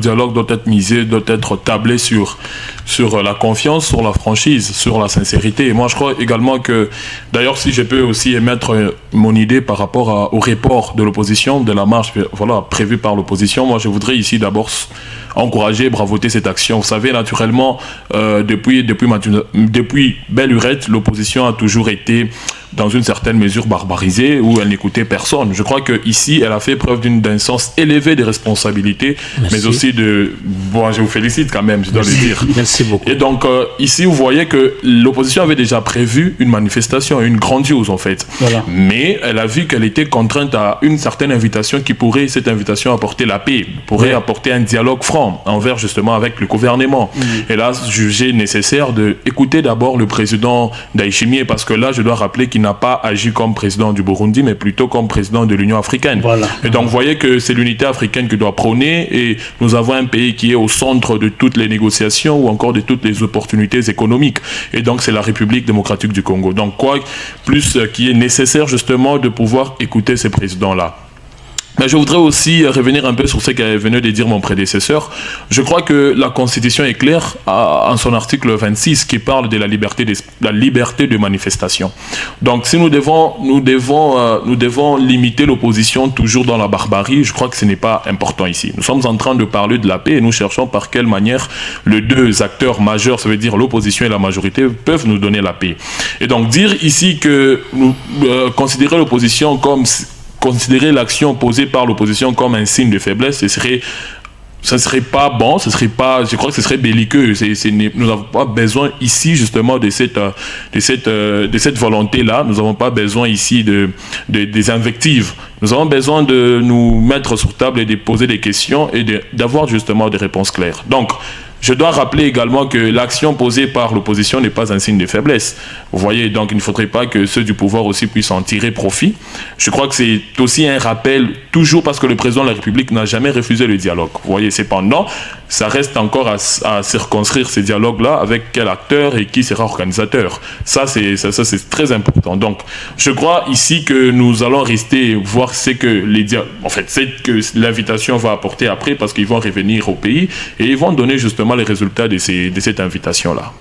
dialogue doit être misé, doit être tablé sur la confiance, sur la franchise, sur la sincérité. Et moi, je crois également que, d'ailleurs, si je peux aussi émettre mon idée par rapport au report de l'opposition, de la marche prévue par l'opposition, moi, je voudrais ici d'abord encourager, bravoter cette action. Vous savez, naturellement, depuis belle lurette, l'opposition a toujours été dans une certaine mesure barbarisée, où elle n'écoutait personne. Je crois qu'ici, elle a fait preuve d'un sens élevé de responsabilité, mais aussi Bon, je vous félicite quand même, je dois le dire. Merci beaucoup. Et donc, ici, vous voyez que l'opposition avait déjà prévu une manifestation, une grandiose en fait. Voilà. Mais elle a vu qu'elle était contrainte à une certaine invitation qui pourrait, cette invitation, apporter la paix, pourrait apporter un dialogue franc envers justement avec le gouvernement. Et là, jugé nécessaire d'écouter d'abord le président Ndayishimiye, parce que là, je dois rappeler qu'il n'a pas agi comme président du Burundi, mais plutôt comme président de l'Union africaine. Voilà. Et donc, vous voyez que c'est l'unité africaine que doit prôner, et nous avons un pays qui est au centre de toutes les négociations ou encore de toutes les opportunités économiques. Et donc, c'est la République démocratique du Congo. Donc, qui est nécessaire justement de pouvoir écouter ces présidents-là. Mais je voudrais aussi revenir un peu sur ce qu'a venu de dire mon prédécesseur. Je crois que la Constitution est claire en son article 26 qui parle de la liberté de manifestation. Donc si nous devons limiter l'opposition toujours dans la barbarie, je crois que ce n'est pas important ici. Nous sommes en train de parler de la paix et nous cherchons par quelle manière les deux acteurs majeurs, ça veut dire l'opposition et la majorité, peuvent nous donner la paix. Et donc dire ici que nous considérer l'opposition considérer l'action posée par l'opposition comme un signe de faiblesse, ça serait pas bon, je crois que ce serait belliqueux. Nous n'avons pas besoin ici justement de cette volonté-là. Nous n'avons pas besoin ici des invectives. Nous avons besoin de nous mettre sur table et de poser des questions et d'avoir justement des réponses claires. Donc, je dois rappeler également que l'action posée par l'opposition n'est pas un signe de faiblesse. Vous voyez, donc il ne faudrait pas que ceux du pouvoir aussi puissent en tirer profit. Je crois que c'est aussi un rappel, toujours parce que le président de la République n'a jamais refusé le dialogue. Vous voyez, cependant, ça reste encore à circonscrire ces dialogues-là avec quel acteur et qui sera organisateur. Ça, c'est très important. Donc, je crois ici que nous allons rester voir ce que l'invitation va apporter après, parce qu'ils vont revenir au pays et ils vont donner justement les résultats de cette invitation-là.